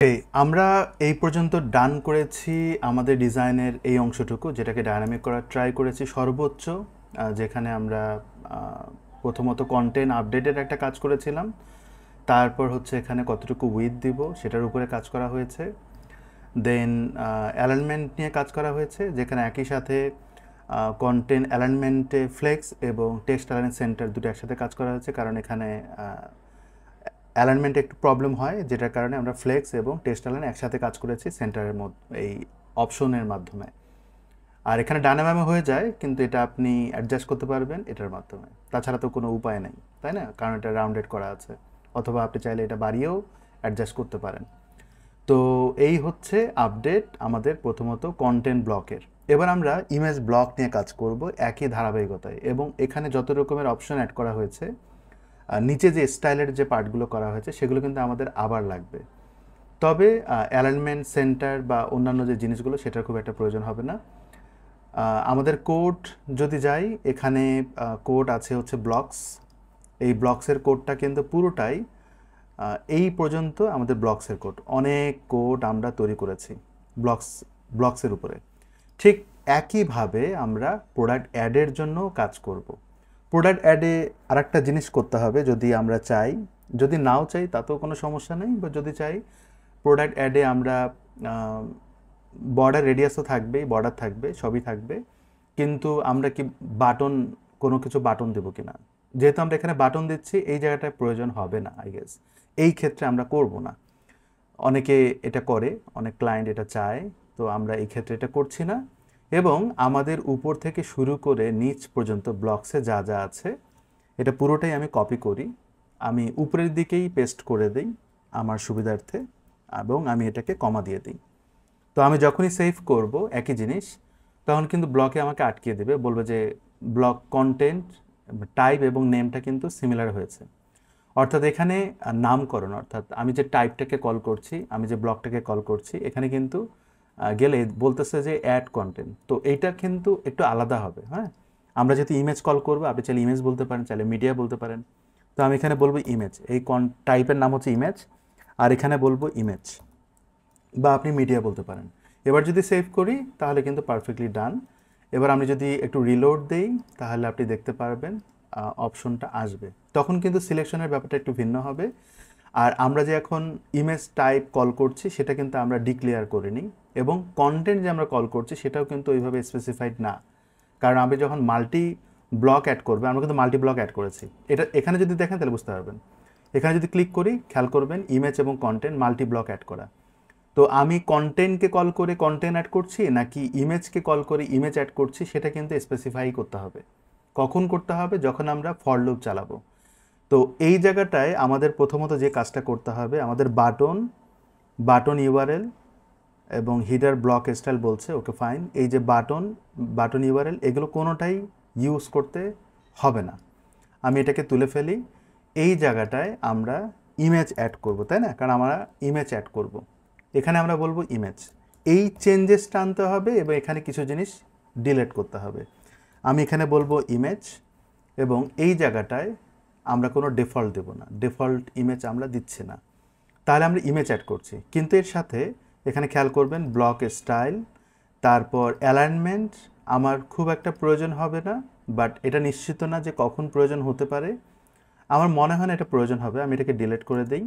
আমরা এই পর্যন্ত ডান করেছি আমাদের ডিজাইনের এই অংশটুকু, যেটাকে ডায়নামিক করার ট্রাই করেছি সর্বোচ্চ, যেখানে আমরা প্রথমত কন্টেন্ট আপডেটের একটা কাজ করেছিলাম, তারপর হচ্ছে এখানে কতটুকু উইথ দিব সেটার উপরে কাজ করা হয়েছে, দেন অ্যালাইনমেন্ট নিয়ে কাজ করা হয়েছে, যেখানে একই সাথে কন্টেন্ট অ্যালাইনমেন্টে ফ্লেক্স এবং টেক্সট অ্যালাইন সেন্টার দুটো একসাথে কাজ করা হয়েছে, কারণ এখানে অ্যালাইনমেন্টে একটু প্রবলেম হয়, যেটার কারণে আমরা ফ্লেক্স এবং টেক্সট অ্যালাইন একসাথে কাজ করেছি সেন্টারের মধ্যে এই অপশনের মাধ্যমে। আর এখানে ডায়নামে হয়ে যায়, কিন্তু এটা আপনি অ্যাডজাস্ট করতে পারবেন এটার মাধ্যমে, তাছাড়া তো কোনো উপায় নেই, তাই না? কারণ এটা রাউন্ডেড করা আছে, অথবা আপনি চাইলে এটা বাড়িয়েও অ্যাডজাস্ট করতে পারেন। তো এই হচ্ছে আপডেট আমাদের প্রথমত কন্টেন্ট ব্লকের। এবার আমরা ইমেজ ব্লক নিয়ে কাজ করব একই ধারাবাহিকতায়, এবং এখানে যত রকমের অপশন অ্যাড করা হয়েছে, নিচে যে স্টাইলের যে পার্টগুলো করা হয়েছে সেগুলো কিন্তু আমাদের আবার লাগবে। তবে অ্যালাইনমেন্ট সেন্টার বা অন্যান্য যে জিনিসগুলো সেটার খুব একটা প্রয়োজন হবে না। আমাদের কোড যদি যাই, এখানে কোড আছে হচ্ছে ব্লকস। এই ব্লকসের কোডটা কিন্তু পুরোটাই এই পর্যন্ত আমাদের ব্লকসের কোড, অনেক কোড আমরা তৈরি করেছি ব্লকসের উপরে। ঠিক একইভাবে আমরা প্রোডাক্ট অ্যাডের জন্য কাজ করব। প্রোডাক্ট অ্যাডে আরেকটা জিনিস করতে হবে, যদি আমরা চাই, যদি নাও চাই তাতেও কোনো সমস্যা নেই, বা যদি চাই প্রোডাক্ট অ্যাডে আমরা বর্ডার রেডিয়াসও থাকবেই, বর্ডার থাকবে, সবই থাকবে, কিন্তু আমরা কি বাটন, কোনো কিছু বাটন দেবো কি না, যেহেতু আমরা এখানে বাটন দিচ্ছি এই জায়গাটায় প্রয়োজন হবে না, আই গেস এই ক্ষেত্রে আমরা করব না। অনেকে এটা করে, অনেক ক্লায়েন্ট এটা চায়, তো আমরা এই ক্ষেত্রে এটা করছি না। এবং আমাদের উপর থেকে শুরু করে নিচ পর্যন্ত ব্লকসে যা যা আছে এটা পুরোটাই আমি কপি করি, আমি উপরের দিকেই পেস্ট করে দিই আমার সুবিধার্থে, এবং আমি এটাকে কমা দিয়ে দিই। তো আমি যখনই সেভ করব একই জিনিস, তখন কিন্তু ব্লকে আমাকে আটকিয়ে দেবে, বলবে যে ব্লক কন্টেন্ট টাইপ এবং নেমটা কিন্তু সিমিলার হয়েছে। অর্থাৎ এখানে নামকরণ, অর্থাৎ আমি যে টাইপটাকে কল করছি, আমি যে ব্লকটাকে কল করছি, এখানে কিন্তু গেলে বলতেছে যে অ্যাড কন্টেন্ট, তো এইটা কিন্তু একটু আলাদা হবে। হ্যাঁ, আমরা যেহেতু ইমেজ কল করবো, আপনি চাইলে ইমেজ বলতে পারেন, চাইলে মিডিয়া বলতে পারেন, তো আমি এখানে বলবো ইমেজ, এই টাইপের নাম হচ্ছে ইমেজ, আর এখানে বলবো ইমেজ, বা আপনি মিডিয়া বলতে পারেন। এবার যদি সেভ করি তাহলে কিন্তু পারফেক্টলি ডান। এবার আমি যদি একটু রিলোড দেই তাহলে আপনি দেখতে পারবেন অপশনটা আসবে, তখন কিন্তু সিলেকশনের ব্যাপারটা একটু ভিন্ন হবে। আর আমরা যে এখন ইমেজ টাইপ কল করছি সেটা কিন্তু আমরা ডিক্লেয়ার করিনি, এবং কন্টেন্ট যে আমরা কল করছি সেটাও কিন্তু ওইভাবে স্পেসিফাইড না, কারণ আমি যখন মাল্টি ব্লক অ্যাড করবে, আমরা কিন্তু মাল্টি ব্লক অ্যাড করেছি। এটা এখানে যদি দেখেন তাহলে বুঝতে পারবেন। এখানে যদি ক্লিক করি খেয়াল করবেন ইমেজ এবং কন্টেন্ট মাল্টি ব্লক অ্যাড করা। তো আমি কন্টেন্টকে কল করে কন্টেন্ট অ্যাড করছি নাকি ইমেজকে কল করে ইমেজ অ্যাড করছি, সেটা কিন্তু স্পেসিফাই করতে হবে। কখন করতে হবে? যখন আমরা ফর লুপ চালাবো। তো এই জায়গাটায় আমাদের প্রথমত যে কাজটা করতে হবে, আমাদের বাটন ইউআরএল এবং হিডার ব্লক স্টাইল বলছে, ওকে ফাইন, এই যে বাটন ইউআরএল এগুলো কোনোটাই ইউজ করতে হবে না। আমি এটাকে তুলে ফেলি। এই জায়গাটায় আমরা ইমেজ অ্যাড করব, তাই না? কারণ আমরা ইমেজ অ্যাড করব, এখানে আমরা বলবো ইমেজ। এই চেঞ্জেসটা আনতে হবে এবং এখানে কিছু জিনিস ডিলিট করতে হবে। আমি এখানে বলবো ইমেজ, এবং এই জায়গাটায় আমরা কোনো ডিফল্ট দেব না, ডিফল্ট ইমেজ আমরা দিচ্ছি না, তাহলে আমরা ইমেজ অ্যাড করছি। কিন্তু এর সাথে এখানে খেয়াল করবেন ব্লক স্টাইল, তারপর অ্যালাইনমেন্ট আমার খুব একটা প্রয়োজন হবে না, বাট এটা নিশ্চিত না যে কখন প্রয়োজন হতে পারে, আমার মনে হয় না এটা প্রয়োজন হবে, আমি এটাকে ডিলিট করে দিই।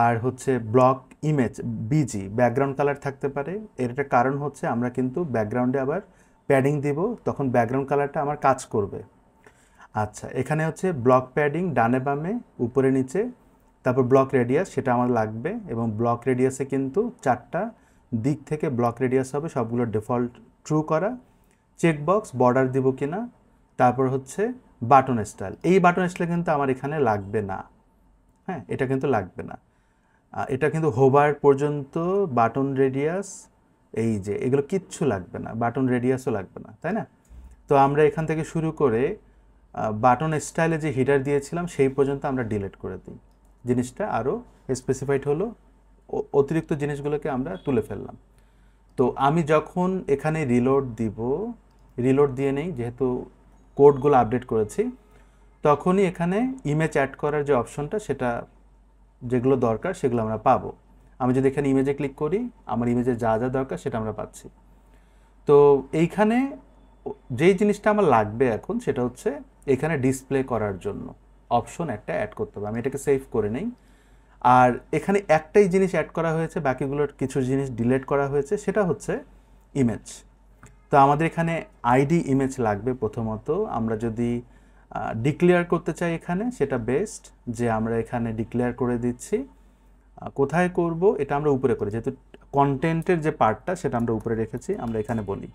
আর হচ্ছে block image busy background colour থাকতে পারে, এর একটা কারণ হচ্ছে আমরা কিন্তু ব্যাকগ্রাউন্ডে আবার প্যাডিং দিব, তখন ব্যাকগ্রাউন্ড কালারটা আমার কাজ করবে। আচ্ছা, এখানে হচ্ছে ব্লক প্যাডিং ডানে বামে উপরে নিচে, তারপর ব্লক রেডিয়াস সেটা আমার লাগবে, এবং ব্লক রেডিয়াসে কিন্তু 4টা দিক থেকে ব্লক রেডিয়াস হবে, সবগুলো ডিফল্ট ট্রু করা। চেকবক্স বর্ডার দিব কিনা, তারপর হচ্ছে বাটন স্টাইল, এই বাটন স্টাইল কিন্তু আমার এখানে লাগবে না। হ্যাঁ, এটা কিন্তু লাগবে না, এটা কিন্তু হোভার পর্যন্ত বাটন রেডিয়াস, এই যে এগুলো কিচ্ছু লাগবে না, বাটন রেডিয়াসও লাগবে না, তাই না? তো আমরা এখান থেকে শুরু করে বাটন স্টাইলে যে হিডার দিয়েছিলাম সেই পর্যন্ত আমরা ডিলিট করে দিই, জিনিসটা আরও স্পেসিফাইড হলো, অতিরিক্ত জিনিসগুলোকে আমরা তুলে ফেললাম। তো আমি যখন এখানে রিলোড দিয়ে নেই, যেহেতু কোডগুলো আপডেট করেছি, তখনই এখানে ইমেজ অ্যাড করার যে অপশনটা, সেটা যেগুলো দরকার সেগুলো আমরা পাবো। আমি যদি এখানে ইমেজে ক্লিক করি আমার ইমেজে যা যা দরকার সেটা আমরা পাচ্ছি। তো এইখানে যেই জিনিসটা আমার লাগবে এখন সেটা হচ্ছে এখানে ডিসপ্লে করার জন্য অপশন একটা অ্যাড করতে হবে। আমি এটাকে সেভ করে নেই। আর এখানে একটাই জিনিস অ্যাড করা হয়েছে, বাকিগুলোর কিছু জিনিস ডিলিট করা হয়েছে, সেটা হচ্ছে ইমেজ। তো আমাদের এখানে আইডি ইমেজ লাগবে। প্রথমত আমরা যদি ডিক্লেয়ার করতে চাই এখানে, সেটা বেস্ট যে আমরা এখানে ডিক্লেয়ার করে দিচ্ছি। কোথায় করব? এটা আমরা উপরে করি, যেহেতু কন্টেন্টের যে পার্টটা সেটা আমরা উপরে রেখেছি। আমরা এখানে বলি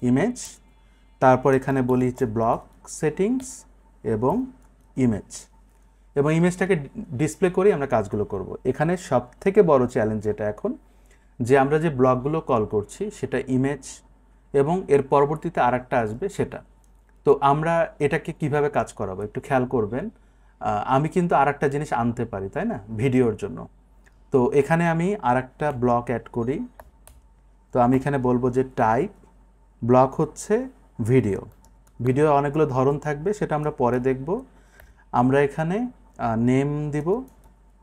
ইমেজ, তারপর এখানে বলি হচ্ছে ব্লক সেটিংস এবং ইমেজ, এবং ইমেজটাকে ডিসপ্লে করে আমরা কাজগুলো করব। এখানে সব থেকে বড় চ্যালেঞ্জ যেটা এখন, যে আমরা যে ব্লকগুলো কল করছি সেটা ইমেজ এবং এর পরবর্তীতে আরেকটা আসবে সেটা। তো আমরা এটাকে কিভাবে কাজ করাবো একটু খেয়াল করবেন। আমি কিন্তু আরেকটা জিনিস আনতে পারি, তাই না, ভিডিওর জন্য। তো এখানে আমি আরেকটা ব্লক অ্যাড করি। তো আমি এখানে বলবো যে টাইপ ব্লক হচ্ছে ভিডিও। ভিডিও অনেকগুলো ধরন থাকবে, সেটা আমরা পরে দেখব। আমরা এখানে নেম দিব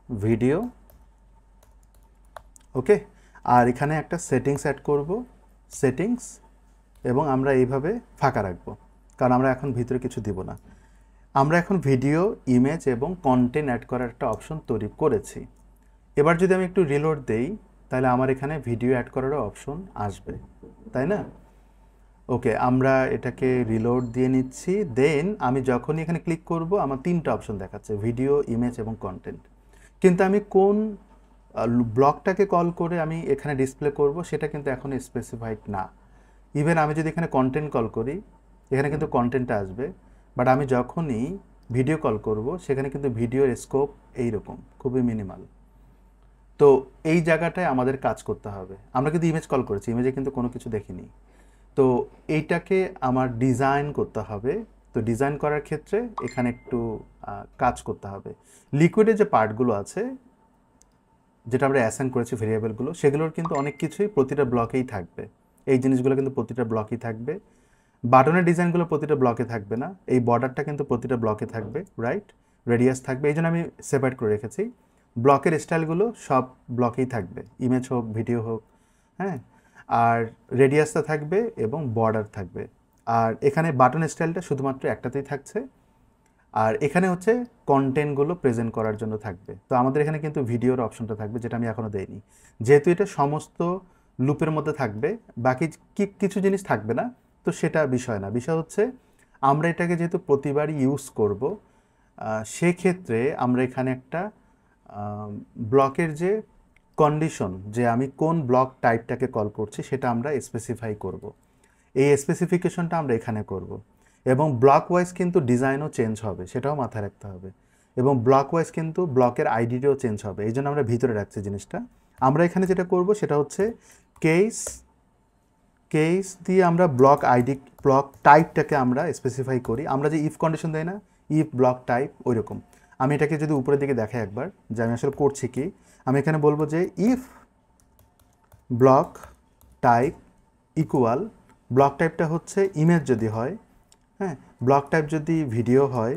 ভিডিও, ওকে। আর এখানে একটা সেটিংস অ্যাড করব, সেটিংস, এবং আমরা এইভাবে ফাঁকা রাখবো, কারণ আমরা এখন ভিতরে কিছু দিব না। আমরা এখন ভিডিও, ইমেজ এবং কন্টেন্ট অ্যাড করার একটা অপশন তৈরি করেছি। এবার যদি আমি একটু রিলোড দেই তাহলে আমার এখানে ভিডিও অ্যাড করারও অপশন আসবে, তাই না? ওকে, আমরা এটাকে রিলোড দিয়ে নিচ্ছি। দেন আমি যখনই এখানে ক্লিক করব আমার তিনটা অপশন দেখাচ্ছে, ভিডিও, ইমেজ এবং কন্টেন্ট। কিন্তু আমি কোন ব্লকটাকে কল করে আমি এখানে ডিসপ্লে করব সেটা কিন্তু এখন স্পেসিফাইড না। ইভেন আমি যদি এখানে কন্টেন্ট কল করি এখানে কিন্তু কন্টেন্টটা আসবে, বাট আমি যখনই ভিডিও কল করব সেখানে কিন্তু ভিডিওর স্কোপ এইরকম খুবই মিনিমাল। তো এই জায়গাটায় আমাদের কাজ করতে হবে। আমরা কিন্তু ইমেজ কল করেছি, ইমেজে কিন্তু কোনো কিছু দেখিনি। তো এইটাকে আমার ডিজাইন করতে হবে। তো ডিজাইন করার ক্ষেত্রে এখানে একটু কাজ করতে হবে। লিকুইডের যে পার্টগুলো আছে যেটা আমরা অ্যাসাইন করেছি ভেরিয়েবলগুলো, সেগুলোর কিন্তু অনেক কিছুই প্রতিটা ব্লকেই থাকবে। এই জিনিসগুলো কিন্তু প্রতিটা ব্লকেই থাকবে। বাটনের ডিজাইনগুলো প্রতিটা ব্লকে থাকবে না। এই বর্ডারটা কিন্তু প্রতিটা ব্লকে থাকবে, রাইট? রেডিয়াস থাকবে, এই জন্য আমি সেপারেট করে রেখেছি। ব্লকের স্টাইলগুলো সব ব্লকেই থাকবে, ইমেজ হোক, ভিডিও হোক, হ্যাঁ। আর রেডিয়াসটা থাকবে এবং বর্ডার থাকবে। আর এখানে বাটন স্টাইলটা শুধুমাত্র একটাতেই থাকছে। আর এখানে হচ্ছে কন্টেন্টগুলো প্রেজেন্ট করার জন্য থাকবে। তো আমাদের এখানে কিন্তু ভিডিওর অপশনটা থাকবে, যেটা আমি এখনও দেইনি। যেহেতু এটা সমস্ত লুপের মধ্যে থাকবে, বাকি কিছু জিনিস থাকবে না, তো সেটা বিষয় না। বিষয় হচ্ছে আমরা এটাকে যেহেতু প্রতিবারই ইউজ করব, সেক্ষেত্রে আমরা এখানে একটা ব্লকের যে কন্ডিশন, যে আমি কোন ব্লক টাইপটাকে কল করছি সেটা আমরা স্পেসিফাই করব। এই স্পেসিফিকেশনটা আমরা এখানে করব। এবং ব্লক ওয়াইজ কিন্তু ডিজাইনও চেঞ্জ হবে, সেটাও মাথায় রাখতে হবে। এবং ব্লক ওয়াইজ কিন্তু ব্লকের আইডিটাও চেঞ্জ হবে, এই জন্য আমরা ভিতরে রাখছি জিনিসটা। আমরা এখানে যেটা করব সেটা হচ্ছে কেস দিয়ে আমরা ব্লক আইডি, ব্লক টাইপটাকে আমরা স্পেসিফাই করি। আমরা যে ইফ কন্ডিশন দেই না, ইফ ব্লক টাইপ, ওই রকম। আমি এটাকে যদি উপরের দিকে দেখাই একবার, যে আমি আসলে করছি কি, আমি এখানে বলবো যে if block type equal, block টাইপটা হচ্ছে ইমেজ যদি হয়, হ্যাঁ, ব্লক টাইপ যদি ভিডিও হয়,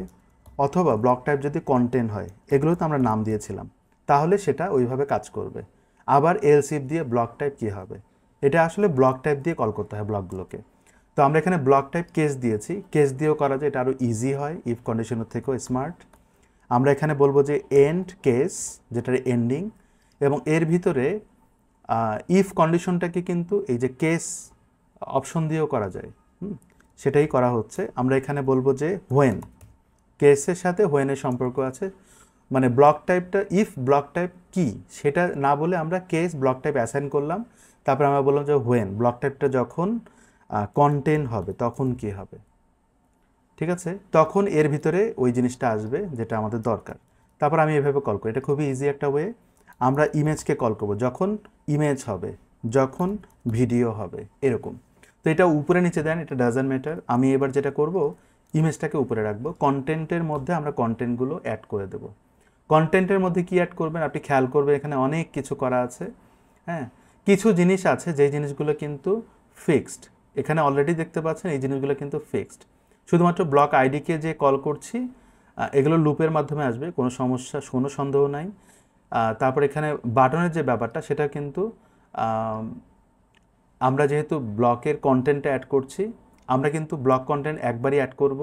অথবা ব্লক টাইপ যদি কন্টেন্ট হয়, এগুলো তো আমরা নাম দিয়েছিলাম, তাহলে সেটা ওইভাবে কাজ করবে। আবার এলস ইফ দিয়ে ব্লক টাইপ কী হবে, এটা আসলে ব্লক টাইপ দিয়ে কল করতে হয় ব্লকগুলোকে। তো আমরা এখানে ব্লক টাইপ কেস দিয়েছি, কেস দিয়েও করা যায়, এটা আরও ইজি হয়, ইফ কন্ডিশনের থেকেও স্মার্ট। আমরা এখানে বলবো যে এন্ড কেস, যেটার এন্ডিং, এবং এর ভিতরে ইফ কন্ডিশনটাকে কিন্তু এই যে কেস অপশন দিয়েও করা যায়, সেটাই করা হচ্ছে। আমরা এখানে বলবো যে হোয়েন, কেসের সাথে হোয়েনের সম্পর্ক আছে, মানে ব্লক টাইপটা, ইফ ব্লক টাইপ কি সেটা না বলে আমরা কেস ব্লক টাইপ অ্যাসাইন করলাম। তারপর আমরা বললাম যে হোয়েন ব্লক টাইপটা যখন কন্টেন্ট হবে তখন কি হবে, ঠিক আছে, তখন এর ভিতরে ওই জিনিসটা আসবে যেটা আমাদের দরকার। তারপর আমি এভাবে কল করি, এটা খুবই ইজি একটা ওয়ে। আমরা ইমেজকে কল করব যখন ইমেজ হবে, যখন ভিডিও হবে, এরকম। তো এটা উপরে নিচে দেন, এটা ডাজন্ট ম্যাটার। আমি এবার যেটা করব, ইমেজটাকে উপরে রাখবো, কন্টেন্টের মধ্যে আমরা কন্টেন্টগুলো অ্যাড করে দেব। কন্টেন্টের মধ্যে কি অ্যাড করবেন আপনি খেয়াল করবেন, এখানে অনেক কিছু করা আছে, হ্যাঁ। কিছু জিনিস আছে যেই জিনিসগুলো কিন্তু ফিক্সড, এখানে অলরেডি দেখতে পাচ্ছেন এই জিনিসগুলো কিন্তু ফিক্সড। শুধুমাত্র ব্লক আইডিকে যে কল করছি, এগুলো লুপের মাধ্যমে আসবে, কোনো সমস্যা, কোনো সন্দেহ নাই। তারপর এখানে বাটনের যে ব্যাপারটা সেটা কিন্তু আমরা যেহেতু ব্লকের কন্টেন্টটা অ্যাড করছি, আমরা কিন্তু ব্লক কন্টেন্ট একবারই অ্যাড করব,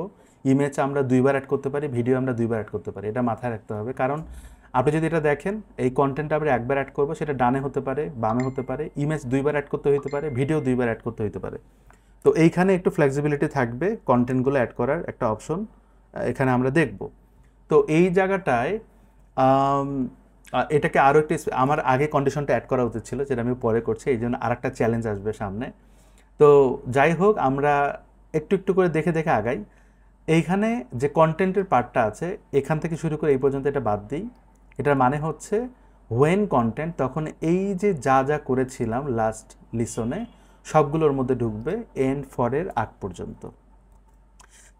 ইমেজ আমরা দুইবার অ্যাড করতে পারি, ভিডিও আমরা দুইবার অ্যাড করতে পারি। এটা মাথায় রাখতে হবে, কারণ আপনি যদি এটা দেখেন এই কন্টেন্টটা আমরা একবার অ্যাড করবো, সেটা ডানে হতে পারে, বামে হতে পারে, ইমেজ দুইবার অ্যাড করতে হতে পারে, ভিডিও দুইবার অ্যাড করতে হতে পারে। তো এইখানে একটু ফ্লেক্সিবিলিটি থাকবে, কন্টেন্টগুলো অ্যাড করার একটা অপশন এখানে আমরা দেখব। তো এই জায়গাটায় এটাকে আরও একটি আমার আগে কন্ডিশনটা অ্যাড করা উচিত ছিল, যেটা আমি পরে করছি, এই জন্য আর একটা চ্যালেঞ্জ আসবে সামনে। তো যাই হোক, আমরা একটু একটু করে দেখে দেখে আগাই। এইখানে যে কন্টেন্টের পার্টটা আছে, এখান থেকে শুরু করে এই পর্যন্ত এটা বাদ দিই। এটার মানে হচ্ছে হোয়েন কন্টেন্ট, তখন এই যে যা যা করেছিলাম লাস্ট লিসনে সবগুলোর মধ্যে ঢুকবে এন্ড ফরের আগ পর্যন্ত।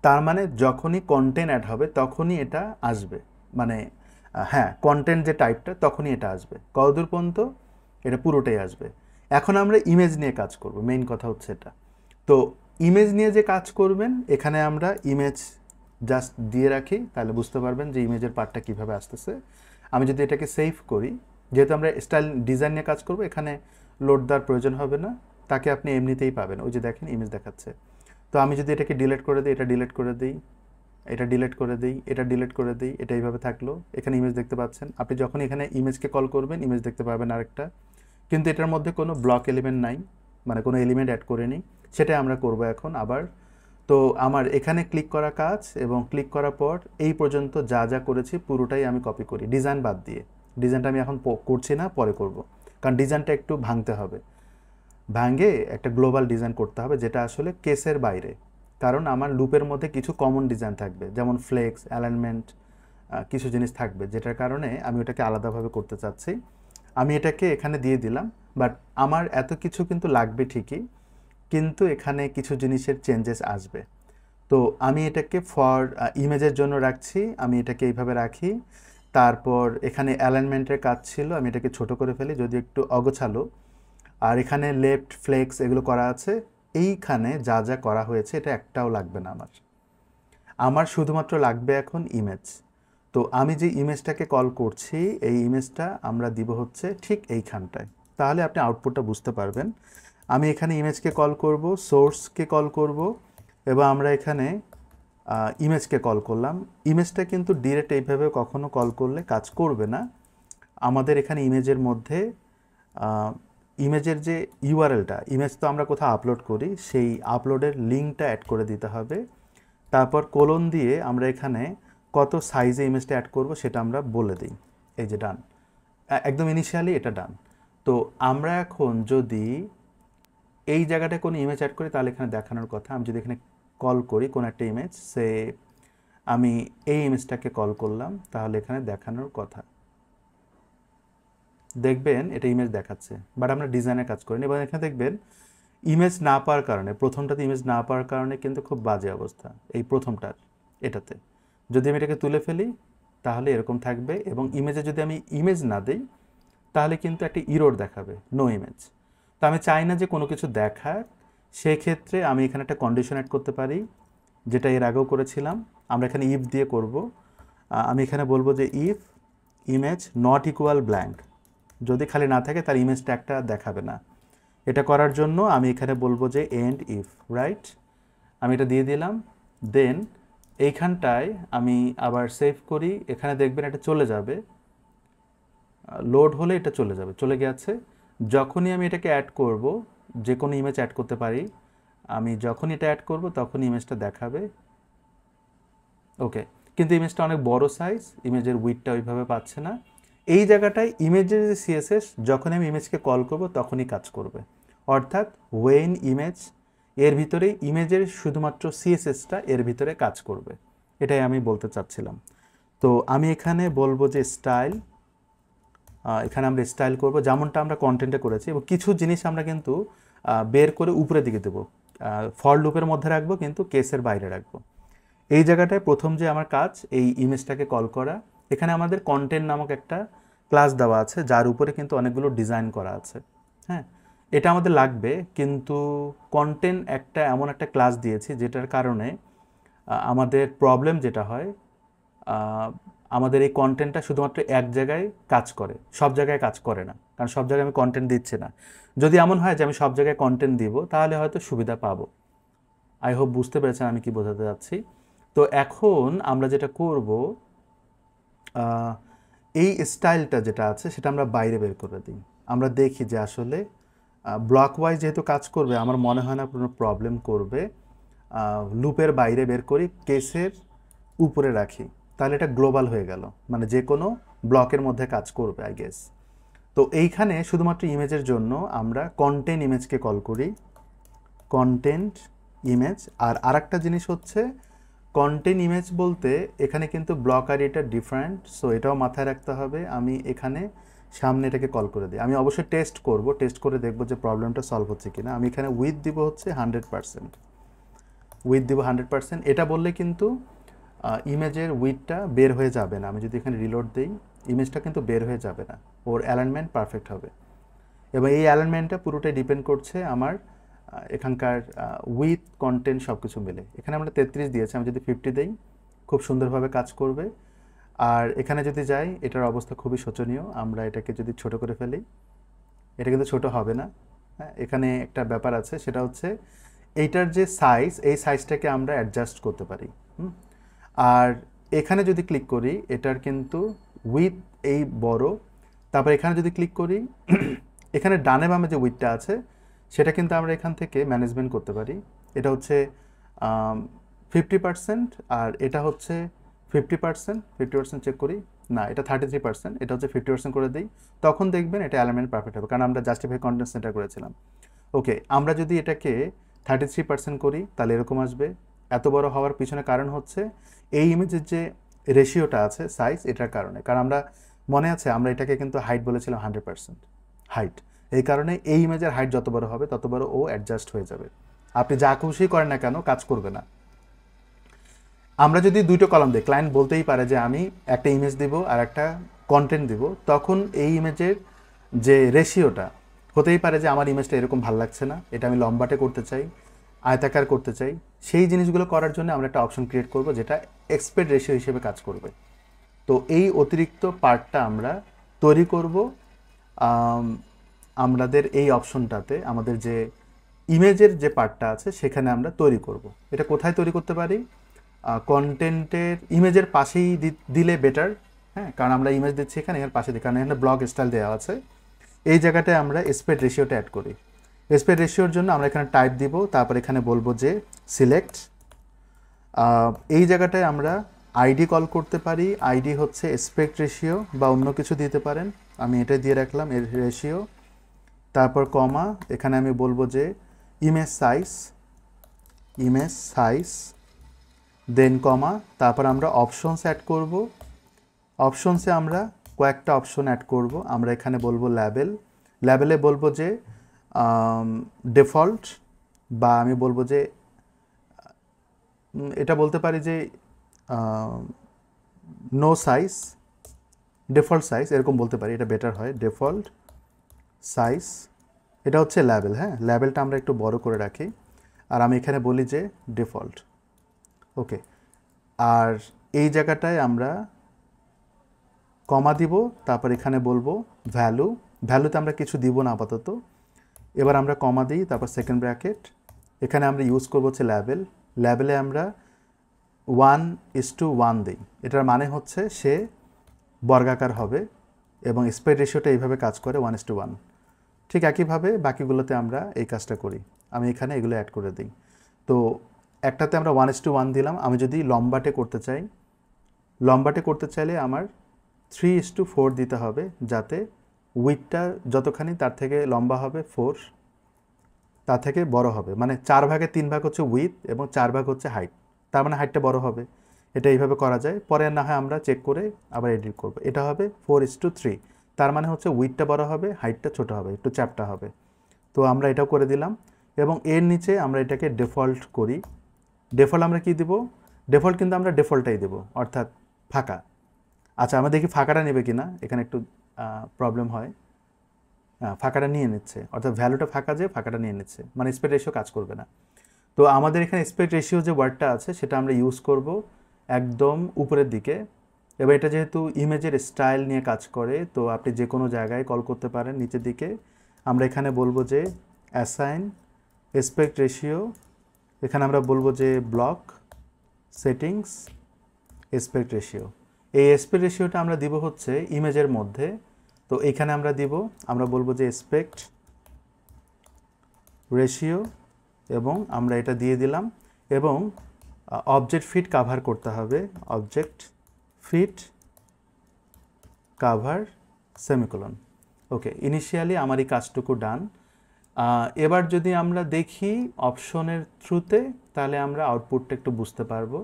তার মানে যখনই কন্টেন্ট অ্যাড হবে তখনই এটা আসবে, মানে হ্যাঁ, কন্টেন্ট যে টাইপটা তখনই এটা আসবে। কতদূর পর্যন্ত? এটা পুরোটাই আসবে। এখন আমরা ইমেজ নিয়ে কাজ করব, মেইন কথা হচ্ছে এটা। তো ইমেজ নিয়ে যে কাজ করবেন, এখানে আমরা ইমেজ জাস্ট দিয়ে রাখি, তাহলে বুঝতে পারবেন যে ইমেজের পার্টটা কীভাবে আসতেছে। আমি যদি এটাকে সেভ করি, যেহেতু আমরা স্টাইল ডিজাইন নিয়ে কাজ করব, এখানে লোড দেওয়ার প্রয়োজন হবে না, তাকে আপনি এমনিতেই পাবেন। ওই যে দেখেন ইমেজ দেখাচ্ছে। তো আমি যদি এটাকে ডিলিট করে দিই, এটা ডিলিট করে দিই, এটা ডিলিট করে দিই, এটা ডিলিট করে দিই, এটা এইভাবে থাকলো। এখানে ইমেজ দেখতে পাচ্ছেন। আপনি যখন এখানে ইমেজকে কল করবেন, ইমেজ দেখতে পাবেন আরেকটা, কিন্তু এটার মধ্যে কোনো ব্লক এলিমেন্ট নাই, মানে কোনো এলিমেন্ট অ্যাড করিনি। সেটাই আমরা করব এখন আবার। তো আমার এখানে ক্লিক করা কাজ, এবং ক্লিক করার পর এই পর্যন্ত যা যা করেছি পুরোটাই আমি কপি করি, ডিজাইন বাদ দিয়ে। ডিজাইনটা আমি এখন করছি না, পরে করব, কারণ ডিজাইনটা একটু ভাঙতে হবে, ভাঙে একটা গ্লোবাল ডিজাইন করতে হবে, যেটা আসলে কেসের বাইরে। কারণ আমার লুপের মধ্যে কিছু কমন ডিজাইন থাকবে, যেমন ফ্লেক্স, অ্যালাইনমেন্ট, কিছু জিনিস থাকবে, যেটার কারণে আমি ওটাকে আলাদাভাবে করতে চাচ্ছি। আমি এটাকে এখানে দিয়ে দিলাম, বাট আমার এত কিছু কিন্তু লাগবে ঠিকই, কিন্তু এখানে কিছু জিনিসের চেঞ্জেস আসবে। তো আমি এটাকে ফর ইমেজের জন্য রাখছি, আমি এটাকে এইভাবে রাখি। তারপর এখানে অ্যালাইনমেন্টের কাজ ছিল, আমি এটাকে ছোট করে ফেলি, যদি একটু অগোছালো। আর এখানে লেফট, ফ্লেক্স এগুলো করা আছে। এইখানে যা যা করা হয়েছে এটা একটাও লাগবে না আমার শুধুমাত্র লাগবে এখন ইমেজ। তো আমি যে ইমেজটাকে কল করছি, এই ইমেজটা আমরা দিব হচ্ছে ঠিক এইখানটায়, তাহলে আপনি আউটপুটটা বুঝতে পারবেন। আমি এখানে ইমেজকে কল করব, সোর্সকে কল করব, এবং আমরা এখানে ইমেজকে কল করলাম। ইমেজটা কিন্তু ডিরেক্ট এইভাবে কখনো কল করলে কাজ করবে না। আমাদের এখানে ইমেজের মধ্যে ইমেজের যে ইউআরএলটা, ইমেজ তো আমরা কোথাও আপলোড করি, সেই আপলোডের লিঙ্কটা অ্যাড করে দিতে হবে। তারপর কোলন দিয়ে আমরা এখানে কত সাইজে ইমেজটা অ্যাড করব সেটা আমরা বলে দিই। এই যে ডান, একদম ইনিশিয়ালি এটা ডান। তো আমরা এখন যদি এই জায়গাটায় কোনো ইমেজ অ্যাড করি, তাহলে এখানে দেখানোর কথা। আমি যদি এখানে কল করি কোনো একটা ইমেজ, সে আমি এই ইমেজটাকে কল করলাম, তাহলে এখানে দেখানোর কথা, দেখবেন এটা ইমেজ দেখাচ্ছে, বাট আমরা ডিজাইনের কাজ করিনি। এবং এখানে দেখবেন ইমেজ না পাওয়ার কারণে, প্রথমটাতে ইমেজ না পাওয়ার কারণে কিন্তু খুব বাজে অবস্থা এই প্রথমটার। এটাতে যদি আমি এটাকে তুলে ফেলি তাহলে এরকম থাকবে, এবং ইমেজে যদি আমি ইমেজ না দিই তাহলে কিন্তু একটা ইরোর দেখাবে, নো ইমেজ। তো আমি চাই না যে কোনো কিছু দেখার, সেক্ষেত্রে আমি এখানে একটা কন্ডিশন অ্যাড করতে পারি, যেটা এর আগেও করেছিলাম। আমরা এখানে ইফ দিয়ে করব। আমি এখানে বলবো যে if image not equal blank, যদি খালি না থাকে তার ইমেজ ট্যাগটা দেখাবে না। এটা করার জন্য আমি এখানে বলবো যে এন্ড ইফ, রাইট? আমি এটা দিয়ে দিলাম। দেন এইখানটায় আমি আবার সেভ করি, এখানে দেখবেন এটা চলে যাবে, লোড হলে এটা চলে যাবে, চলে গেছে। যখনই আমি এটাকে অ্যাড করব, যে কোনো ইমেজ অ্যাড করতে পারি, আমি যখন এটা অ্যাড করব তখন ইমেজটা দেখাবে। ওকে, কিন্তু ইমেজটা অনেক বড় সাইজ, ইমেজের উইডথটা ওইভাবে পাচ্ছে না। এই জায়গাটায় ইমেজের যে সিএসএস, যখন আমি ইমেজকে কল করব তখনই কাজ করবে, অর্থাৎ ওয়েন ইমেজ, এর ভিতরেই ইমেজের শুধুমাত্র সিএসএসটা এর ভিতরে কাজ করবে, এটাই আমি বলতে চাচ্ছিলাম। তো আমি এখানে বলবো যে স্টাইল, এখানে আমরা স্টাইল করব যেমনটা আমরা কন্টেন্টে করেছি, এবং কিছু জিনিস আমরা কিন্তু বের করে উপরের দিকে দেবো, ফর লুপের মধ্যে রাখবো কিন্তু কেসের বাইরে রাখবো। এই জায়গাটায় প্রথম যে আমার কাজ, এই ইমেজটাকে কল করা। এখানে আমাদের কন্টেন্ট নামক একটা ক্লাস দেওয়া আছে, যার উপরে কিন্তু অনেকগুলো ডিজাইন করা আছে। হ্যাঁ, এটা আমাদের লাগবে, কিন্তু কন্টেন্ট একটা এমন একটা ক্লাস দিয়েছি যেটার কারণে আমাদের প্রবলেম যেটা হয়, আমাদের এই কন্টেন্টটা শুধুমাত্র এক জায়গায় কাজ করে, সব জায়গায় কাজ করে না, কারণ সব জায়গায় আমি কন্টেন্ট দিচ্ছি না। যদি এমন হয় যে আমি সব জায়গায় কন্টেন্ট দিব, তাহলে হয়তো সুবিধা পাবো। আই হোপ বুঝতে পেরেছেন আমি কি বোঝাতে যাচ্ছি। তো এখন আমরা যেটা করব, এই স্টাইলটা যেটা আছে সেটা আমরা বাইরে বের করে দিই। আমরা দেখি যে আসলে ব্লক ওয়াইজ যেহেতু কাজ করবে, আমার মনে হয় না কোনো প্রবলেম করবে। লুপের বাইরে বের করি, কেসের উপরে রাখি, তাহলে এটা গ্লোবাল হয়ে গেল, মানে যে কোনো ব্লকের মধ্যে কাজ করবে আই গেস। তো এইখানে শুধুমাত্র ইমেজের জন্য আমরা কন্টেন্ট ইমেজকে কল করি, কন্টেন্ট ইমেজ। আর আরেকটা জিনিস হচ্ছে কন্টেন্ট ইমেজ বলতে এখানে কিন্তু ব্লক আর এটা ডিফারেন্ট, সো এটাও মাথায় রাখতে হবে। আমি এখানে সামনে এটাকে কল করে দিই। আমি অবশ্যই টেস্ট করব, টেস্ট করে দেখব যে প্রবলেমটা সলভ হচ্ছে কিনা। আমি এখানে উইথ দিব হচ্ছে 100%, উইথ দিব 100%। এটা বললে কিন্তু ইমেজের উইথটা বের হয়ে যাবে না। আমি যদি এখানে রিলোড দিই, ইমেজটা কিন্তু বের হয়ে যাবে না, ওর অ্যালাইনমেন্ট পারফেক্ট হবে। এবং এই অ্যালাইনমেন্টটা পুরোটাই ডিপেন্ড করছে আমার এখানকার উইথ কন্টেন্ট সব কিছু মিলে। এখানে আমরা 33 দিয়েছি, আমি যদি 50 দিই খুব সুন্দরভাবে কাজ করবে। আর এখানে যদি যাই, এটার অবস্থা খুবই শোচনীয়। আমরা এটাকে যদি ছোট করে ফেলি, এটা কিন্তু ছোট হবে না। হ্যাঁ, এখানে একটা ব্যাপার আছে, সেটা হচ্ছে এইটার যে সাইজ, এই সাইজটাকে আমরা অ্যাডজাস্ট করতে পারি। আর এখানে যদি ক্লিক করি, এটার কিন্তু উইথ এই বড়। তারপর এখানে যদি ক্লিক করি, এখানে ডানে বামে যে উইথটা আছে সেটা কিন্তু আমরা এখান থেকে ম্যানেজমেন্ট করতে পারি। এটা হচ্ছে 50%, আর এটা হচ্ছে 50%। 50% চেক করি, না এটা 33%, এটা হচ্ছে 50% করে দিই। তখন দেখবেন এটা অ্যালাইনমেন্ট পারফেক্ট হবে, কারণ আমরা জাস্টিফাই কন্টেন্ট সেন্টার করেছিলাম। ওকে, আমরা যদি এটাকে 33% করি, তাহলে এরকম আসবে। এত বড় হওয়ার পিছনে কারণ হচ্ছে এই ইমেজের যে রেশিওটা আছে সাইজ, এটার কারণে। কারণ আমরা মনে আছে আমরা এটাকে কিন্তু হাইট বলেছিলাম 100% হাইট। এই কারণে এই ইমেজের হাইট যত বড় হবে তত বড় ও অ্যাডজাস্ট হয়ে যাবে। আপনি যা খুশি করেন না কেন, কাজ করবে না। আমরা যদি দুটো কলাম দিই, ক্লায়েন্ট বলতেই পারে যে আমি একটা ইমেজ দিব আর একটা কন্টেন্ট দিব, তখন এই ইমেজের যে রেশিওটা হতেই পারে যে আমার ইমেজটা এরকম ভালো লাগছে না, এটা আমি লম্বাটে করতে চাই, আয়তাকার করতে চাই। সেই জিনিসগুলো করার জন্য আমরা একটা অপশন ক্রিয়েট করব যেটা এক্সপেক্ট রেশিও হিসেবে কাজ করবে। তো এই অতিরিক্ত পার্টটা আমরা তৈরি করব আমাদের এই অপশনটাতে। আমাদের যে ইমেজের যে পার্টটা আছে সেখানে আমরা তৈরি করব। এটা কোথায় তৈরি করতে পারি? কন্টেন্টের ইমেজের পাশেই দিলে বেটার। হ্যাঁ, কারণ আমরা ইমেজ দিচ্ছি এখানে, এর পাশে দিই, কারণ এখানে ব্লক স্টাইল দেওয়া আছে। এই জায়গাটায় আমরা এসপেক্ট রেশিওটা অ্যাড করি। এসপেক্ট রেশিওর জন্য আমরা এখানে টাইপ দিব, তারপর এখানে বলবো যে সিলেক্ট। এই জায়গাটায় আমরা আইডি কল করতে পারি। আইডি হচ্ছে এসপেক্ট রেশিও বা অন্য কিছু দিতে পারেন, আমি এটা দিয়ে রাখলাম এর রেশিও। তারপর কমা, এখানে আমি বলবো যে ইমেজ সাইজ, দেন কমা। তারপর আমরা অপশনস অ্যাড করব। অপশনসে আমরা কয়েকটা অপশন অ্যাড করব। আমরা এখানে বলবো লেবেলে বলবো যে ডিফল্ট, বা আমি বলবো যে এটা বলতে পারি যে নো সাইজ, ডিফল্ট সাইজ এরকম বলতে পারি, এটা বেটার হয়। ডিফল্ট সাইজ, এটা হচ্ছে লেবেল। হ্যাঁ, লেবেলটা আমরা একটু বড় করে রাখি, আর আমি এখানে বলি যে ডিফল্ট। ওকে, আর এই জায়গাটায় আমরা কমা দিব, তারপর এখানে বলবো ভ্যালুতে আমরা কিছু দিব না আপাতত। এবার আমরা কমা দিই, তারপর সেকেন্ড ব্র্যাকেট, এখানে আমরা ইউজ করবো হচ্ছে লেবেলে আমরা 1:1 দিই। এটার মানে হচ্ছে সে বর্গাকার হবে, এবং স্পেড রেশিওটা এইভাবে কাজ করে 1:1। ঠিক একইভাবে বাকিগুলোতে আমরা এই কাজটা করি। আমি এখানে এগুলো অ্যাড করে দিই। তো একটাতে আমরা 1:1 দিলাম। আমি যদি লম্বাটে করতে চাইলে আমার 3:4 দিতে হবে, যাতে উইথটা যতখানি তার থেকে লম্বা হবে 4, তার থেকে বড় হবে। মানে 4 ভাগে 3 ভাগ হচ্ছে উইথ এবং 4 ভাগ হচ্ছে হাইট, তার মানে হাইটটা বড় হবে। এটা এইভাবে করা যায়, পরে না হয় আমরা চেক করে আবার এডিট করব। এটা হবে 4:3, তার মানে হচ্ছে উইথটা বড় হবে, হাইটটা ছোট হবে, একটু চ্যাপটা হবে। তো আমরা এটাও করে দিলাম, এবং এর নিচে আমরা এটাকে ডিফল্ট করি। ডিফল্ট আমরা কি দিব? ডিফল্ট কিন্তু আমরা ডিফল্টটাই দেব, অর্থাৎ ফাঁকা। আচ্ছা, আমরা দেখি ফাঁকাটা নেবে কি না, এখানে একটু প্রবলেম হয়। ফাঁকাটা নিয়ে নিচ্ছে, অর্থাৎ ভ্যালুটা ফাঁকা, যে ফাঁকাটা নিয়ে নিচ্ছে, মানে স্পেড রেশিও কাজ করবে না। তো আমাদের এখানে স্পেড রেশিও যে ওয়ার্ডটা আছে সেটা আমরা ইউজ করব একদম উপরের দিকে। এবার এটা যেহেতু ইমেজের স্টাইল নিয়ে কাজ করে, তো আপনি যে কোনো জায়গায় কল করতে পারেন নিচের দিকে। আমরা এখানে বলবো যে অ্যাসাইন অ্যাসপেক্ট রেশিও, এখানে আমরা বলবো যে ব্লক সেটিংস অ্যাসপেক্ট রেশিও। এই অ্যাসপেক্ট রেশিওটা আমরা দিব হচ্ছে ইমেজের মধ্যে। তো এখানে আমরা বলবো যে অ্যাসপেক্ট রেশিও, এবং আমরা এটা দিয়ে দিলাম, এবং অবজেক্ট ফিট কাভার করতে হবে, অবজেক্ট ফিট কাভার সেমিকোলন। ওকে, ইনিশিয়ালি আমার এই কাজটুকু ডান। এবার যদি আমরা দেখি অপশনের থ্রুতে, তাহলে আমরা আউটপুটটা একটু বুঝতে পারবো।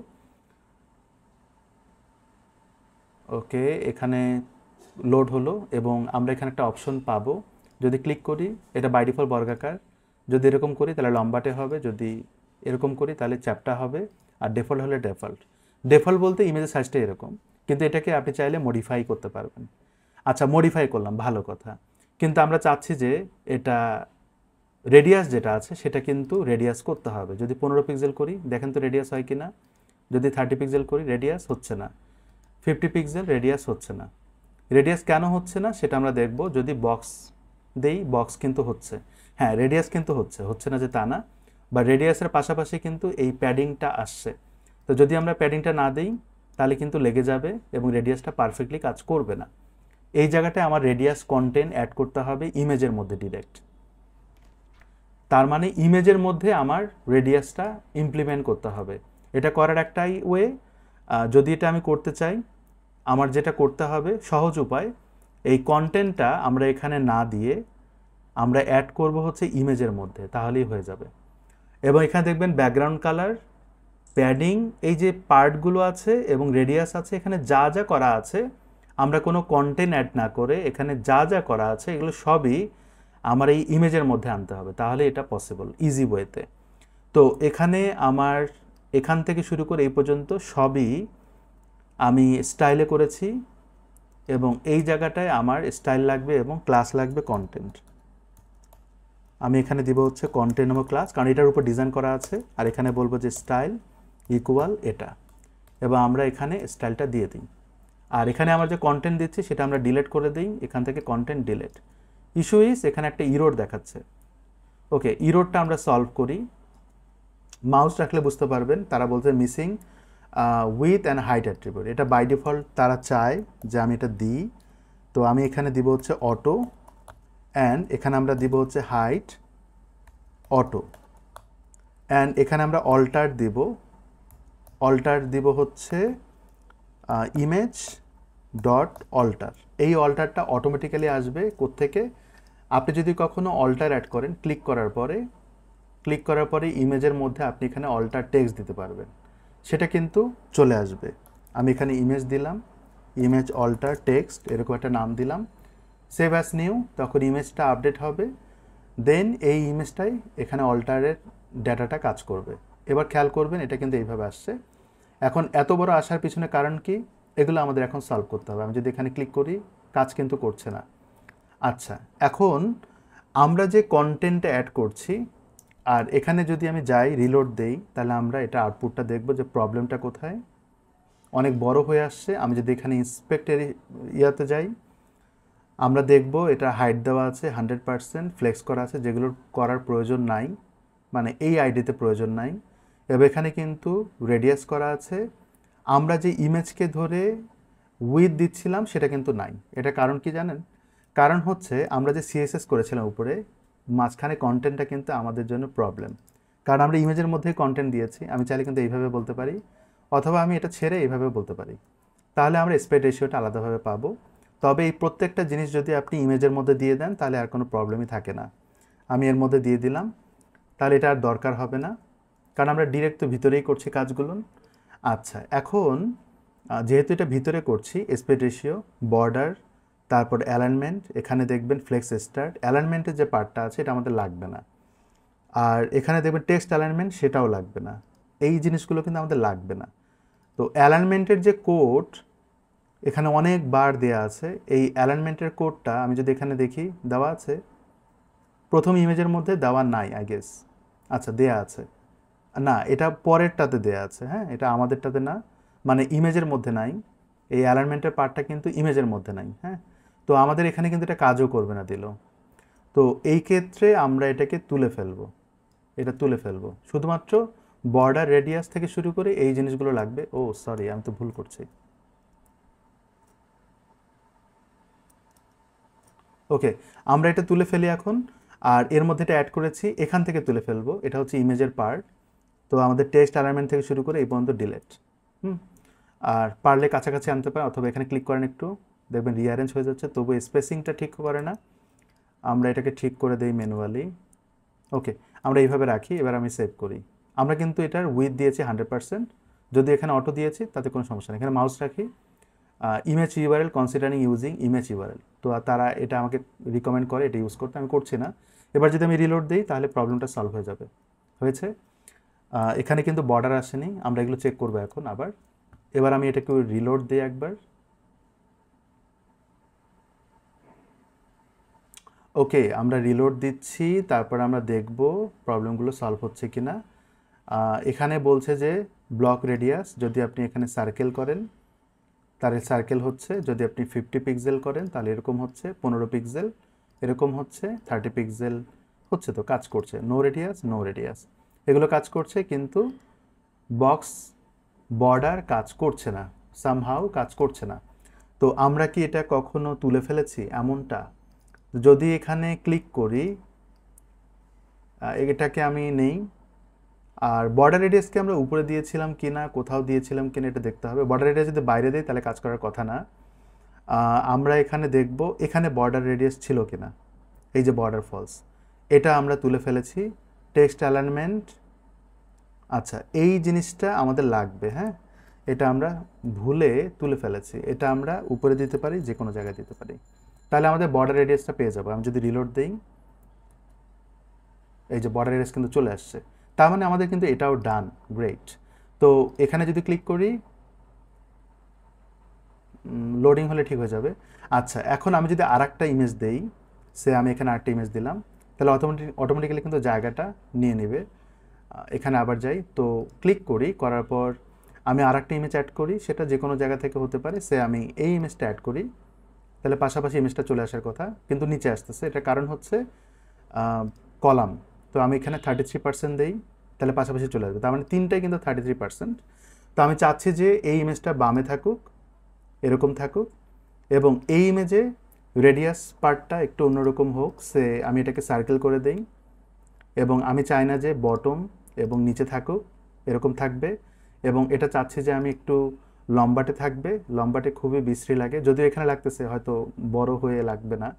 ওকে, এখানে লোড হলো এবং আমরা এখানে একটা অপশন পাবো। যদি ক্লিক করি, এটা বাই ডিফল্ট বর্গাকার, যদি এরকম করি তাহলে লম্বাটে হবে, যদি এরকম করি তাহলে চ্যাপটা হবে, আর ডিফল্ট হলে ডিফল্ট। ডিফল্ট বলতে ইমেজের সাইজটা এরকম, কিন্তু এটাকে আপনি চাইলে মডিফাই করতে পারবেন। আচ্ছা, মডিফাই করলাম, ভালো কথা, কিন্তু আমরা চাচ্ছি যে এটা রেডিয়াস যেটা আছে সেটা কিন্তু রেডিয়াস করতে হবে। যদি 15 পিক্সেল করি, দেখেন তো রেডিয়াস হয় কি না। যদি 30 পিক্সেল করি, রেডিয়াস হচ্ছে না। 50 পিক্সেল, রেডিয়াস হচ্ছে না। রেডিয়াস কেন হচ্ছে না সেটা আমরা দেখব। যদি বক্স দেই, বক্স কিন্তু হচ্ছে, হ্যাঁ রেডিয়াস কিন্তু হচ্ছে না যে তা না, বা রেডিয়াসের পাশাপাশি কিন্তু এই প্যাডিংটা আসছে। তো যদি আমরা প্যাডিংটা না দিই তাহলে কিন্তু লেগে যাবে এবং রেডিয়াসটা পারফেক্টলি কাজ করবে না। এই জায়গাটায় আমার রেডিয়াস কন্টেন্ট অ্যাড করতে হবে ইমেজের মধ্যে ডিরেক্ট। তার মানে ইমেজের মধ্যে আমার রেডিয়াসটা ইমপ্লিমেন্ট করতে হবে। এটা করার একটাই ওয়ে, যদি এটা আমি করতে চাই, আমার যেটা করতে হবে সহজ উপায়, এই কন্টেন্টটা আমরা এখানে না দিয়ে আমরা অ্যাড করব হচ্ছে ইমেজের মধ্যে, তাহলেই হয়ে যাবে। এবং এখানে দেখবেন ব্যাকগ্রাউন্ড কালার, প্যাডিং, এই যে পার্টগুলো আছে এবং রেডিয়াস আছে, এখানে যা যা করা আছে, আমরা কোনো কন্টেন্ট অ্যাড না করে এখানে যা যা করা আছে এগুলো সবই আমার এই ইমেজের মধ্যে আনতে হবে, তাহলে এটা পসিবল ইজি ওয়েতে। তো এখানে আমার এখান থেকে শুরু করে এই পর্যন্ত সবই আমি স্টাইলে করেছি, এবং এই জায়গাটায় আমার স্টাইল লাগবে এবং ক্লাস লাগবে কন্টেন্ট। আমি এখানে দিব হচ্ছে কন্টেন্ট নামক ক্লাস, কারণ এটার উপর ডিজাইন করা আছে। আর এখানে বলবো যে স্টাইল ইকুয়াল এটা, এবং আমরা এখানে স্টাইলটা দিয়ে দিই। আর এখানে আমার যে কন্টেন্ট দিচ্ছি সেটা আমরা ডিলিট করে দিই, এখান থেকে কন্টেন্ট ডিলিট। ইস্যু ইজ এখানে একটা ইরোর দেখাচ্ছে। ওকে, ইরোরটা আমরা সলভ করি। মাউস রাখলে বুঝতে পারবেন, তারা বলছে missing with and height attribute. এটা বাই ডিফল্ট তারা চায় যে আমি এটা দিই, তো আমি এখানে দিব হচ্ছে অটো, অ্যান্ড এখানে আমরা দিব হচ্ছে হাইট অটো, অ্যান্ড এখানে আমরা অল্টার দিব হচ্ছে ইমেজ ডট অল্টার। এই অল্টারটা অটোমেটিক্যালি আসবে কোত্থেকে, আপনি যদি কখনো অল্টার অ্যাড করেন, ক্লিক করার পরে ইমেজের মধ্যে আপনি এখানে অল্টার টেক্সট দিতে পারবেন, সেটা কিন্তু চলে আসবে। আমি এখানে ইমেজ দিলাম, ইমেজ অল্টার টেক্সট, এরকম একটা নাম দিলাম, সেভ অ্যাজ নিউ, তখন ইমেজটা আপডেট হবে, দেন এই ইমেজটাই এখানে অল্টারের ডাটাটা কাজ করবে। এবার খেয়াল করবেন এটা কিন্তু এইভাবে আসছে। এখন এত বড় আসার পিছনে কারণ কি, এগুলো আমাদের এখন সলভ করতে হবে। আমি যদি এখানে ক্লিক করি, কাজ কিন্তু করছে না। আচ্ছা, এখন আমরা যে কন্টেন্টটা অ্যাড করছি, আর এখানে যদি আমি যাই রিলোড দেই, তাহলে আমরা এটা আউটপুটটা দেখব যে প্রবলেমটা কোথায়। অনেক বড় হয়ে আসছে। আমি যদি এখানে ইন্সপেক্টের ইয়াতে যাই, আমরা দেখব এটা হাইট দেওয়া আছে 100%, ফ্লেক্স করা আছে, যেগুলোর করার প্রয়োজন নাই, মানে এই আইডিতে প্রয়োজন নাই। এবার এখানে কিন্তু রেডিয়াস করা আছে। আমরা যে ইমেজকে ধরে উইথ দিচ্ছিলাম সেটা কিন্তু নাই। এটা কারণ কি জানেন? কারণ হচ্ছে আমরা যে সিএসএস করেছিলাম উপরে, মাঝখানে কন্টেন্টটা কিন্তু আমাদের জন্য প্রবলেম, কারণ আমরা ইমেজের মধ্যেই কন্টেন্ট দিয়েছি। আমি চাইলে কিন্তু এইভাবে বলতে পারি, অথবা আমি এটা ছেড়ে এইভাবে বলতে পারি, তাহলে আমরা স্প্রেড রেশিওটা আলাদাভাবে পাবো। তবে এই প্রত্যেকটা জিনিস যদি আপনি ইমেজের মধ্যে দিয়ে দেন তাহলে আর কোনো প্রবলেমই থাকে না। আমি এর মধ্যে দিয়ে দিলাম, তাহলে এটা আর দরকার হবে না, কারণ আমরা ডিরেক্ট তো ভিতরেই করছি কাজগুলো। আচ্ছা, এখন যেহেতু এটা ভিতরে করছি, স্প্রেড রেশিও, বর্ডার, তারপর অ্যালাইনমেন্ট, এখানে দেখবেন ফ্লেক্স স্টার্ট, অ্যালাইনমেন্টের যে পার্টটা আছে এটা আমাদের লাগবে না। আর এখানে দেখবেন টেক্সট অ্যালাইনমেন্ট, সেটাও লাগবে না। এই জিনিসগুলো কিন্তু আমাদের লাগবে না। তো অ্যালাইনমেন্টের যে কোড এখানে অনেকবার দেওয়া আছে, এই অ্যালাইনমেন্টের কোডটা আমি যদি এখানে দেখি দেওয়া আছে, প্রথম ইমেজের মধ্যে দেওয়া নাই আই গেস। আচ্ছা, দেয়া আছে না, এটা পরেরটাতে দেয়া আছে, হ্যাঁ এটা আমাদেরটাতে না, মানে ইমেজের মধ্যে নাই, এই অ্যালাইনমেন্টের পার্টটা কিন্তু ইমেজের মধ্যে নাই। হ্যাঁ, তো আমাদের এখানে কিন্তু এটা কাজও করবে না দিল। তো এই ক্ষেত্রে আমরা এটাকে তুলে ফেলবো, এটা তুলে ফেলবো। শুধুমাত্র বর্ডার রেডিয়াস থেকে শুরু করে এই জিনিসগুলো লাগবে। ও সরি, আমি তো ভুল করছি। ওকে, আমরা এটা তুলে ফেলি এখন। আর এর মধ্যে এটা অ্যাড করেছি, এখান থেকে তুলে ফেলবো। এটা হচ্ছে ইমেজের পার্ট। তো আমাদের টেক্সট অ্যালাইনমেন্ট থেকে শুরু করে এই পর্যন্ত ডিলেট। আর পারলে কাছাকাছি আনতে পারে, অথবা এখানে ক্লিক করেন একটু, দেখবেন রিঅ্যারেঞ্জ হয়ে যাচ্ছে, তবু স্পেসিংটা ঠিক করে না। আমরা এটাকে ঠিক করে দেই ম্যানুয়ালি। ওকে, আমরা এইভাবে রাখি। এবার আমি সেভ করি। আমরা কিন্তু এটার উইথ দিয়েছি 100%, যদি এখানে অটো দিয়েছি তাতে কোনো সমস্যা নেই। এখানে মাউস রাখি, image URL considering using image URL. তো তারা এটা আমাকে রিকমেন্ড করে এটা ইউজ করতে, আমি করছি না। এবার যদি আমি রিলোড দিই তাহলে প্রবলেমটা সলভ হয়ে যাবে। হয়েছে। এখানে কিন্তু বর্ডার আসেনি, আমরা এগুলো চেক করবো এখন আবার। এবার আমি এটাকে রিলোড দিই একবার। ওকে, আমরা রিলোড দিচ্ছি, তারপর আমরা দেখব প্রবলেমগুলো সলভ হচ্ছে কি না। এখানে বলছে যে ব্লক রেডিয়াস, যদি আপনি এখানে সার্কেল করেন তাহলে সার্কেল হচ্ছে, যদি আপনি 50 পিক্সেল করেন তাহলে এরকম হচ্ছে, 15 পিক্সেল এরকম হচ্ছে, 30 পিক্সেল হচ্ছে। তো কাজ করছে। নো রেডিয়াস, নো রেডিয়াস, এগুলো কাজ করছে, কিন্তু বক্স বর্ডার কাজ করছে না, সামহাউ কাজ করছে না। তো আমরা কি এটা কখনো তুলে ফেলেছি এমনটা? যদি এখানে ক্লিক করি, এটাকে আমি নেই। আর বর্ডার রেডিয়াসকে আমরা উপরে দিয়েছিলাম কি না, কোথাও দিয়েছিলাম কিনা এটা দেখতে হবে। বর্ডার রেডিয়াস যদি বাইরে দিই তাহলে কাজ করার কথা না। আমরা এখানে দেখব এখানে বর্ডার রেডিয়াস ছিল কিনা। এই যে বর্ডার ফলস, এটা আমরা তুলে ফেলেছি। টেক্সট অ্যালাইনমেন্ট, আচ্ছা এই জিনিসটা আমাদের লাগবে। হ্যাঁ, এটা আমরা ভুলে তুলে ফেলেছি। এটা আমরা উপরে দিতে পারি, যে কোনো জায়গায় দিতে পারি, তাহলে আমাদের বর্ডার রেডিয়াসটা পেয়ে যাবো। আমি যদি রিলোড দিই, এই যে বর্ডার রেডিয়াস কিন্তু চলে আসছে, তার মানে আমাদের কিন্তু এটাও ডান। গ্রেট। তো এখানে যদি ক্লিক করি, লোডিং হলে ঠিক হয়ে যাবে। আচ্ছা, এখন আমি যদি আরেকটা ইমেজ দেই, সে আমি এখানে আরেকটা ইমেজ দিলাম, তাহলে অটোমেটিক্যালি কিন্তু জায়গাটা নিয়ে নেবে। এখানে আবার যাই, তো ক্লিক করি, করার পর আমি আরেকটা ইমেজ অ্যাড করি, সেটা যে কোনো জায়গা থেকে হতে পারে। সে আমি এই ইমেজটা অ্যাড করি, তাহলে পাশাপাশি ইমেজটা চলে আসার কথা, কিন্তু নিচে আসতেছে। এটার কারণ হচ্ছে কলাম। তো আমি এখানে 33% দেই, তাহলে পাশাপাশি চলে আসবে, তার মানে তিনটাই কিন্তু 33%। তো আমি চাচ্ছি যে এই ইমেজটা বামে থাকুক, এরকম থাকুক, এবং এই ইমেজে রেডিয়াস পার্টটা একটু অন্যরকম হোক। সে আমি এটাকে সার্কেল করে দেই, এবং আমি চাই না যে বটম এবং নিচে থাকুক, এরকম থাকবে। এবং এটা চাচ্ছি যে আমি একটু লম্বাটে থাকবে, লম্বাটে খুবই বিশ্রী লাগে, যদিও এখানে লাগতেছে, হয়তো বড় হয়ে লাগবে না।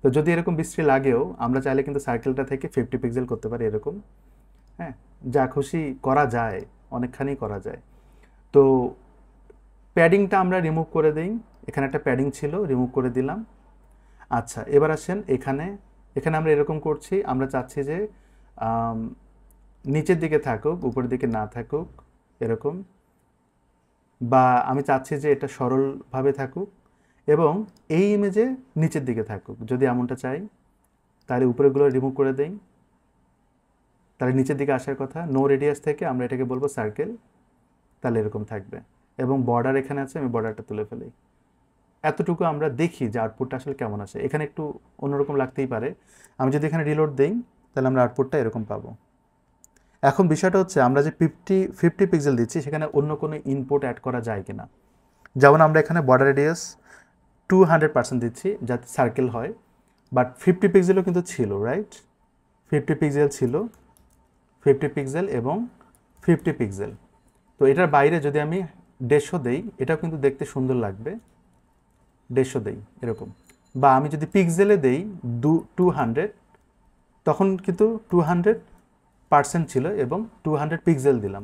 তো যদি এরকম বিশ্রী লাগেও, আমরা চাইলে কিন্তু সার্কেলটা থেকে 50 পিক্সেল করতে পারি এরকম। হ্যাঁ, যা খুশি করা যায়, অনেকখানি করা যায়। তো প্যাডিংটা আমরা রিমুভ করে দিই, এখানে একটা প্যাডিং ছিল, রিমুভ করে দিলাম। আচ্ছা, এবার আসেন এখানে। এখানে আমরা এরকম করছি, আমরা চাচ্ছি যে নিচের দিকে থাকুক, উপরের দিকে না থাকুক, এরকম। বা আমি চাচ্ছি যে এটা সরলভাবে থাকুক, এবং এই ইমেজে নিচের দিকে থাকুক। যদি এমনটা চাই তাহলে উপরেগুলো রিমুভ করে দেই, তাহলে নিচের দিকে আসার কথা। নো রেডিয়াস থেকে আমরা এটাকে বলবো সার্কেল, তাহলে এরকম থাকবে। এবং বর্ডার এখানে আছে, আমি বর্ডারটা তুলে ফেলি। এতটুকু আমরা দেখি যে আউটপুটটা আসলে কেমন আসে। এখানে একটু অন্যরকম লাগতেই পারে। আমি যদি এখানে রিলোড দিই, তাহলে আমরা আউটপুটটা এরকম পাবো। এখন বিষয়টা হচ্ছে, আমরা যে 50 পিক্সেল দিচ্ছি, সেখানে অন্য কোনো ইনপুট অ্যাড করা যায় কিনা। যেমন আমরা এখানে বর্ডার রেডিয়াস 200% দিচ্ছি যাতে সার্কেল হয়, বাট 50 পিক্সেলও কিন্তু ছিল, রাইট? 50 পিক্সেল ছিল, 50 পিক্সেল এবং 50 পিক্সেল। তো এটার বাইরে যদি আমি 150 দেই, এটাও কিন্তু দেখতে সুন্দর লাগবে। 150 দেই এরকম। বা আমি যদি পিক্সেলে দেই 200, তখন কিন্তু 200% ছিল এবং 200 পিক্সেল দিলাম।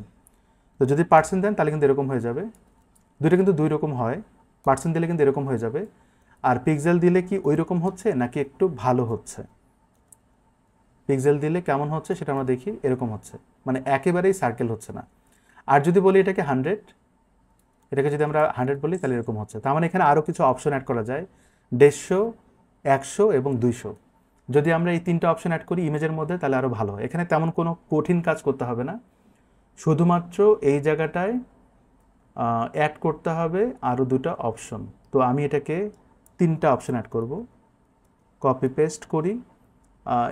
তো যদি পার্সেন্ট দেন তাহলে কিন্তু এরকম হয়ে যাবে। দুটো কিন্তু দুই রকম হয়। পার্সেন্ট দিলে কিন্তু এরকম হয়ে যাবে, আর পিক্সেল দিলে কি ওই রকম হচ্ছে নাকি একটু ভালো হচ্ছে? পিক্সেল দিলে কেমন হচ্ছে সেটা আমরা দেখি, এরকম হচ্ছে, মানে একেবারেই সার্কেল হচ্ছে না। আর যদি বলি এটাকে 100, এটাকে যদি আমরা 100 বলি তাহলে এরকম হচ্ছে। তার মানে এখানে আরও কিছু অপশন অ্যাড করা যায়, 150, 100 এবং 200। যদি আমরা এই তিনটা অপশন অ্যাড করি ইমেজের মধ্যে, তাহলে আরও ভালো হয়। এখানে তেমন কোনো কঠিন কাজ করতে হবে না, শুধুমাত্র এই জায়গাটায় অ্যাড করতে হবে আরও দুটো অপশন। তো আমি এটাকে 3টা অপশন অ্যাড করব। কপি পেস্ট করি,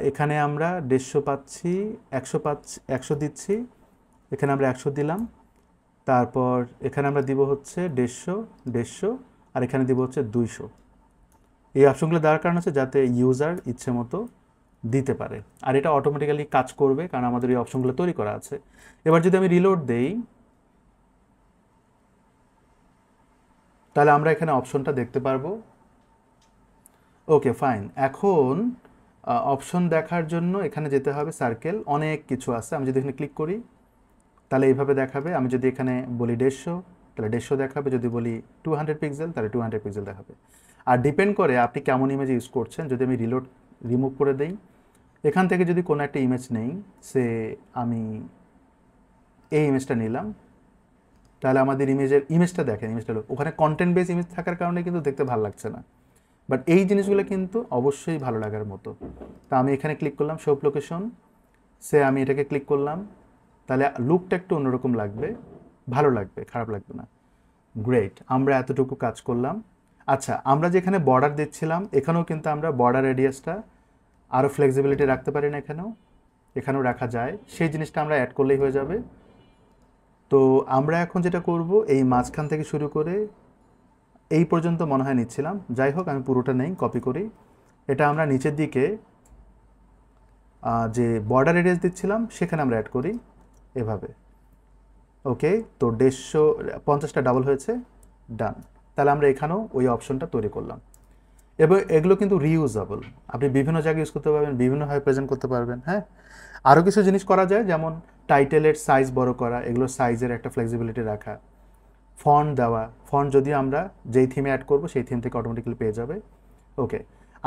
এখানে আমরা 150 পাচ্ছি, 100 দিচ্ছি, এখানে আমরা 100 দিলাম। তারপর এখানে আমরা দিব হচ্ছে 150, আর এখানে দিব হচ্ছে 200। এই অপশনগুলো দেওয়ার কারণ হচ্ছে যাতে ইউজার ইচ্ছে মতো দিতে পারে, আর এটা অটোমেটিক্যালি কাজ করবে কারণ আমাদের এই অপশনগুলো তৈরি করা আছে। এবার যদি আমি রিলোড দেই, তাহলে আমরা এখানে অপশনটা দেখতে পারবো। Okay fine. এখন অপশন দেখার জন্য এখানে যেতে হবে সার্কেল, অনেক কিছু আছে। আমি যদি এখানে ক্লিক করি তাহলে এইভাবে দেখাবে। আমি যদি এখানে বলি 150, তাহলে 150 দেখাবে। যদি বলি 200 পিক্সেল, তাহলে 200 পিক্সেল দেখাবে। আর ডিপেন্ড করে আপনি কেমন ইমেজ ইউজ করছেন। যদি আমি রিমুভ করে দেই, এখান থেকে যদি কোনো একটা ইমেজ নেই, সে আমি এই ইমেজটা নিলাম, তাহলে আমাদের ইমেজটা দেখেন, ইমেজটা ওখানে কন্টেন্ট বেস ইমেজ থাকার কারণে কিন্তু দেখতে ভালো লাগছে না, বাট এই জিনিসগুলো কিন্তু অবশ্যই ভালো লাগার মতো। তা আমি এখানে ক্লিক করলাম শপ লোকেশন, সে আমি এটাকে ক্লিক করলাম, তাহলে লুকটা একটু অন্যরকম লাগবে, ভালো লাগবে, খারাপ লাগবে না। গ্রেট, আমরা এতটুকু কাজ করলাম। আচ্ছা, আমরা যেখানে বর্ডার দিচ্ছিলাম এখানেও কিন্তু আমরা বর্ডার রেডিয়াসটা আরও ফ্লেক্সিবিলিটি রাখতে পারি না, এখানেও রাখা যায়। সেই জিনিসটা আমরা অ্যাড করলেই হয়ে যাবে। তো আমরা এখন যেটা করব, এই মাঝখান থেকে শুরু করে এই পর্যন্ত মনে হয় নিচ্ছিলাম, যাই হোক আমি পুরোটা নেই, কপি করি। এটা আমরা নিচের দিকে যে বর্ডার রেডিয়াস দিচ্ছিলাম সেখানে আমরা অ্যাড করি এভাবে। ওকে, তো 150টা ডাবল হয়েছে, ডান। তাহলে আমরা এখানেও ওই অপশনটা তৈরি করলাম। এবং এগুলো কিন্তু রিইউজেবল, আপনি বিভিন্ন জায়গায় ইউজ করতে পারবেন, বিভিন্নভাবে প্রেজেন্ট করতে পারবেন। হ্যাঁ, আরও কিছু জিনিস করা যায়, যেমন টাইটেলের সাইজ বড় করা, এগুলো সাইজের একটা ফ্লেক্সিবিলিটি রাখা, ফন্ট দেওয়া। ফন্ট যদি আমরা যেই থিমে অ্যাড করব সেই থিম থেকে অটোমেটিক্যালি পেয়ে যাবে। ওকে,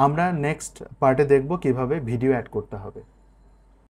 আমরা নেক্সট পার্টে দেখব কিভাবে ভিডিও অ্যাড করতে হবে।